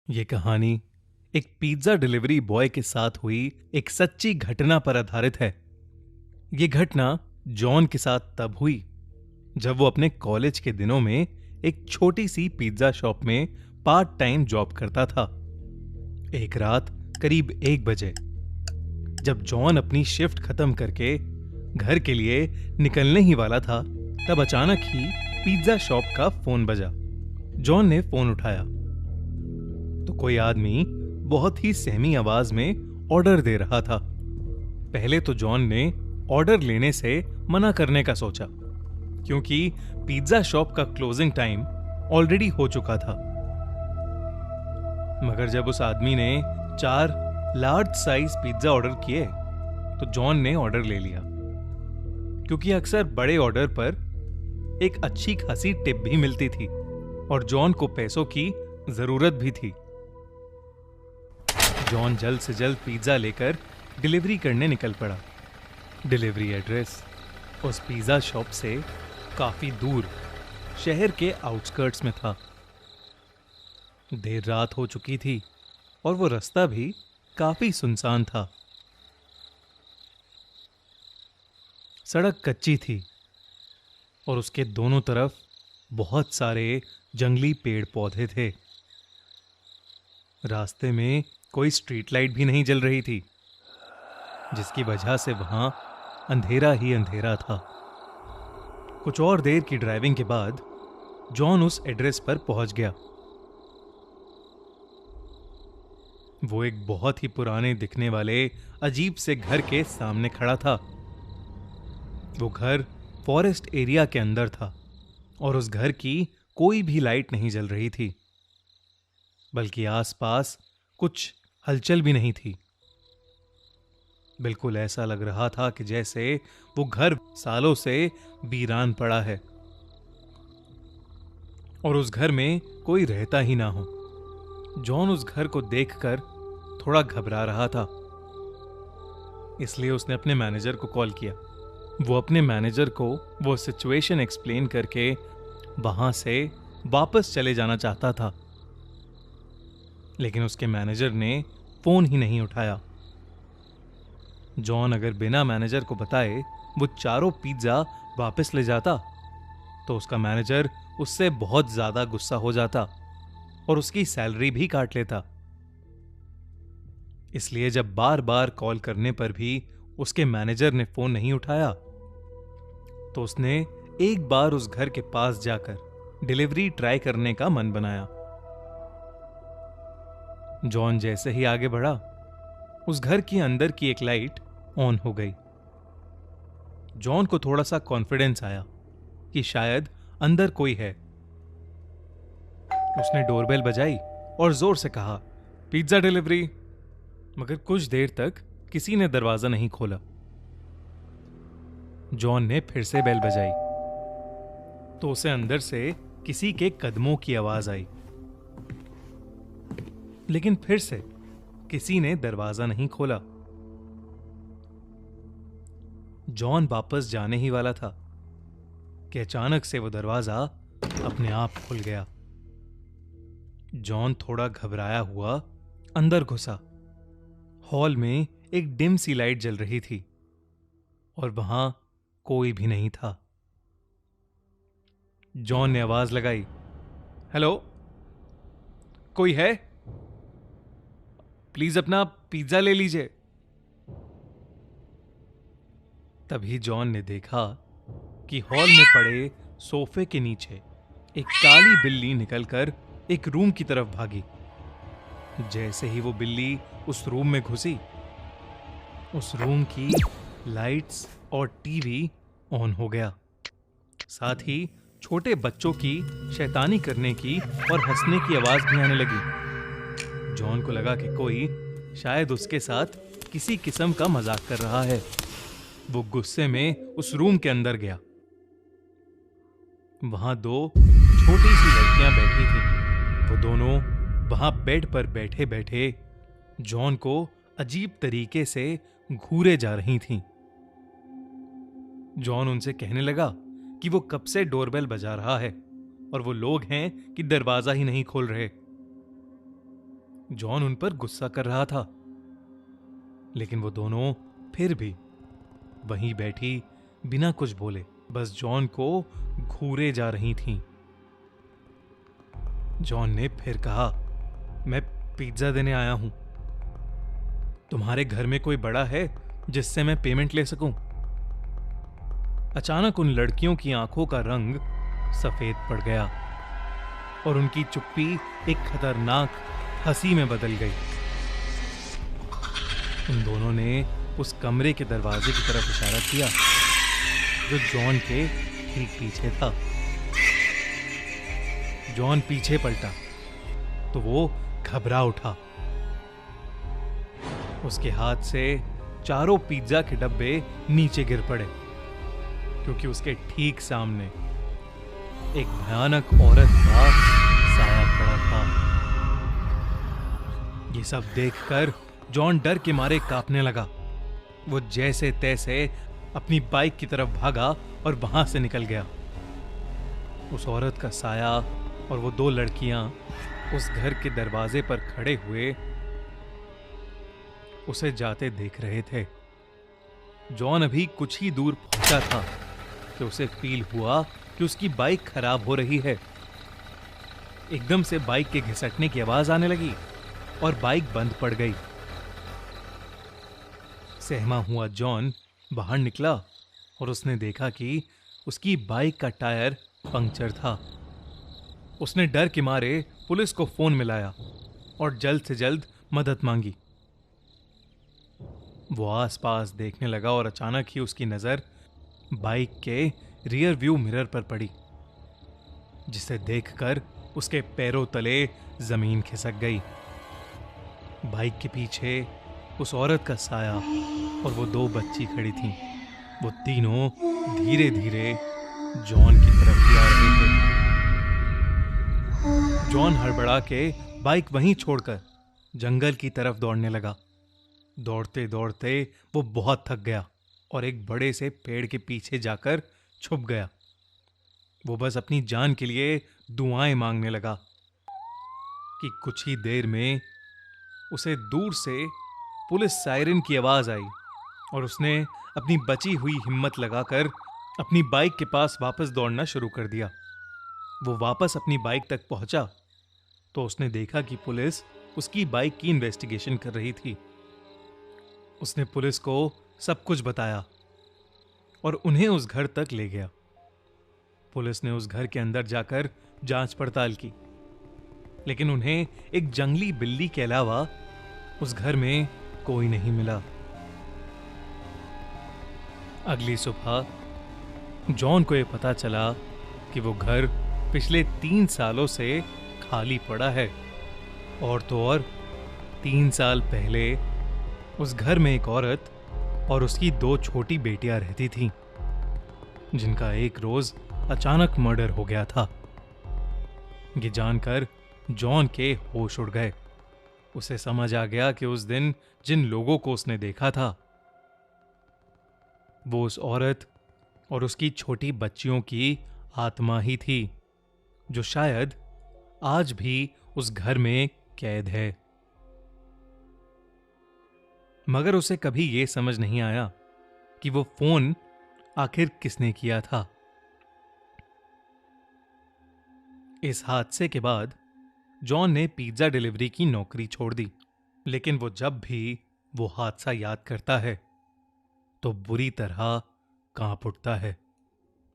ये कहानी एक पिज्जा डिलीवरी बॉय के साथ हुई एक सच्ची घटना पर आधारित है। ये घटना जॉन के साथ तब हुई जब वो अपने कॉलेज के दिनों में एक छोटी सी पिज्जा शॉप में पार्ट टाइम जॉब करता था। एक रात करीब 1 बजे जब जॉन अपनी शिफ्ट खत्म करके घर के लिए निकलने ही वाला था, तब अचानक ही पिज्जा शॉप का फोन बजा। जॉन ने फोन उठाया तो कोई आदमी बहुत ही सहमी आवाज में ऑर्डर दे रहा था। पहले तो जॉन ने ऑर्डर लेने से मना करने का सोचा, क्योंकि पिज्जा शॉप का क्लोजिंग टाइम ऑलरेडी हो चुका था। मगर जब उस आदमी ने 4 लार्ज साइज पिज्जा ऑर्डर किए तो जॉन ने ऑर्डर ले लिया, क्योंकि अक्सर बड़े ऑर्डर पर एक अच्छी खासी टिप भी मिलती थी और जॉन को पैसों की जरूरत भी थी। जॉन जल्द से जल्द पिज्जा लेकर डिलीवरी करने निकल पड़ा। डिलीवरी एड्रेस उस पिज्जा शॉप से काफी दूर शहर के आउटस्कर्ट्स में था। देर रात हो चुकी थी और वो रास्ता भी काफी सुनसान था। सड़क कच्ची थी और उसके दोनों तरफ बहुत सारे जंगली पेड़ पौधे थे। रास्ते में कोई स्ट्रीट लाइट भी नहीं जल रही थी, जिसकी वजह से वहां अंधेरा ही अंधेरा था। कुछ और देर की ड्राइविंग के बाद जॉन उस एड्रेस पर पहुंच गया। वो एक बहुत ही पुराने दिखने वाले अजीब से घर के सामने खड़ा था। वो घर फॉरेस्ट एरिया के अंदर था और उस घर की कोई भी लाइट नहीं जल रही थी, बल्कि आसपास कुछ हलचल भी नहीं थी। बिल्कुल ऐसा लग रहा था कि जैसे वो घर सालों से वीरान पड़ा है और उस घर में कोई रहता ही ना हो। जॉन उस घर को देखकर थोड़ा घबरा रहा था, इसलिए उसने अपने मैनेजर को कॉल किया। वो अपने मैनेजर को वो सिचुएशन एक्सप्लेन करके वहां से वापस चले जाना चाहता था, लेकिन उसके मैनेजर ने फोन ही नहीं उठाया। जॉन अगर बिना मैनेजर को बताए वो चारों पिज्जा वापस ले जाता तो उसका मैनेजर उससे बहुत ज्यादा गुस्सा हो जाता और उसकी सैलरी भी काट लेता। इसलिए जब बार बार कॉल करने पर भी उसके मैनेजर ने फोन नहीं उठाया तो उसने एक बार उस घर के पास जाकर डिलीवरी ट्राई करने का मन बनाया। जॉन जैसे ही आगे बढ़ा, उस घर के अंदर की एक लाइट ऑन हो गई। जॉन को थोड़ा सा कॉन्फिडेंस आया कि शायद अंदर कोई है। उसने डोरबेल बजाई और जोर से कहा, पिज्जा डिलीवरी। मगर कुछ देर तक किसी ने दरवाजा नहीं खोला। जॉन ने फिर से बेल बजाई तो उसे अंदर से किसी के कदमों की आवाज आई, लेकिन फिर से किसी ने दरवाजा नहीं खोला। जॉन वापस जाने ही वाला था कि अचानक से वो दरवाजा अपने आप खुल गया। जॉन थोड़ा घबराया हुआ अंदर घुसा। हॉल में एक डिम सी लाइट जल रही थी और वहां कोई भी नहीं था। जॉन ने आवाज लगाई, हेलो, कोई है? प्लीज अपना पिज्जा ले लीजिए। तभी जॉन ने देखा कि हॉल में पड़े सोफे के नीचे एक काली बिल्ली निकलकर एक रूम की तरफ भागी। जैसे ही वो बिल्ली उस रूम में घुसी, उस रूम की लाइट्स और टीवी ऑन हो गया। साथ ही छोटे बच्चों की शैतानी करने की और हंसने की आवाज भी आने लगी। जॉन को लगा कि कोई शायद उसके साथ किसी किस्म का मजाक कर रहा है। वो गुस्से में उस रूम के अंदर गया। वहां 2 छोटी सी लड़कियां बैठी थीं। वो दोनों वहां बेड पर बैठे बैठे जॉन को अजीब तरीके से घूरे जा रही थीं। जॉन उनसे कहने लगा कि वो कब से डोरबेल बजा रहा है और वो लोग हैं कि दरवाजा ही नहीं खोल रहे। जॉन उन पर गुस्सा कर रहा था, लेकिन वो दोनों फिर भी वहीं बैठी बिना कुछ बोले बस जॉन को घूरे जा रही थीं। जॉन ने फिर कहा, मैं पिज्जा देने आया हूं। तुम्हारे घर में कोई बड़ा है जिससे मैं पेमेंट ले सकूं? अचानक उन लड़कियों की आंखों का रंग सफेद पड़ गया और उनकी चुप्पी एक खतरनाक हंसी में बदल गई। उन दोनों ने उस कमरे के दरवाजे की तरफ इशारा किया जो जॉन के ठीक पीछे था। जॉन पीछे पलटा तो वो घबरा उठा। उसके हाथ से चारों पिज्जा के डब्बे नीचे गिर पड़े क्योंकि उसके ठीक सामने एक भयानक औरत का साया खड़ा था। ये सब देखकर जॉन डर के मारे कांपने लगा। वो जैसे तैसे अपनी बाइक की तरफ भागा और वहां से निकल गया। उस औरत का साया और वो दो लड़कियां उस घर के दरवाजे पर खड़े हुए उसे जाते देख रहे थे। जॉन अभी कुछ ही दूर पहुंचा था कि उसे फील हुआ कि उसकी बाइक खराब हो रही है। एकदम से बाइक के घिसटने की आवाज आने लगी और बाइक बंद पड़ गई। सहमा हुआ जॉन बाहर निकला और उसने देखा कि उसकी बाइक का टायर पंक्चर था। उसने डर के मारे पुलिस को फोन मिलाया और जल्द से जल्द मदद मांगी। वो आसपास देखने लगा और अचानक ही उसकी नजर बाइक के रियर व्यू मिरर पर पड़ी, जिसे देखकर उसके पैरों तले जमीन खिसक गई। बाइक के पीछे उस औरत का साया और वो दो बच्ची खड़ी थीं। वो तीनों धीरे धीरे जॉन की तरफ ही आ रहे थे। जॉन हड़बड़ा के बाइक वहीं छोड़कर जंगल की तरफ दौड़ने लगा। दौड़ते दौड़ते वो बहुत थक गया और एक बड़े से पेड़ के पीछे जाकर छुप गया। वो बस अपनी जान के लिए दुआएं मांगने लगा कि कुछ ही देर में उसे दूर से पुलिस सायरन की आवाज आई और उसने अपनी बची हुई हिम्मत लगाकर अपनी बाइक के पास वापस दौड़ना शुरू कर दिया। वो वापस अपनी बाइक तक पहुंचा तो उसने देखा कि पुलिस उसकी बाइक की इन्वेस्टिगेशन कर रही थी। उसने पुलिस को सब कुछ बताया और उन्हें उस घर तक ले गया। पुलिस ने उस घर के अंदर जाकर जांच पड़ताल की, लेकिन उन्हें एक जंगली बिल्ली के अलावा उस घर में कोई नहीं मिला। अगली सुबह जॉन को यह पता चला कि वो घर पिछले 3 सालों से खाली पड़ा है और तो और 3 साल पहले उस घर में एक औरत और उसकी 2 छोटी बेटियां रहती थीं, जिनका एक रोज अचानक मर्डर हो गया था। ये जानकर जॉन के होश उड़ गए। उसे समझ आ गया कि उस दिन जिन लोगों को उसने देखा था वो उस औरत और उसकी छोटी बच्चियों की आत्मा ही थी, जो शायद आज भी उस घर में कैद है। मगर उसे कभी यह समझ नहीं आया कि वो फोन आखिर किसने किया था। इस हादसे के बाद जॉन ने पिज्जा डिलीवरी की नौकरी छोड़ दी, लेकिन वो जब भी वो हादसा याद करता है तो बुरी तरह कांप उठता है।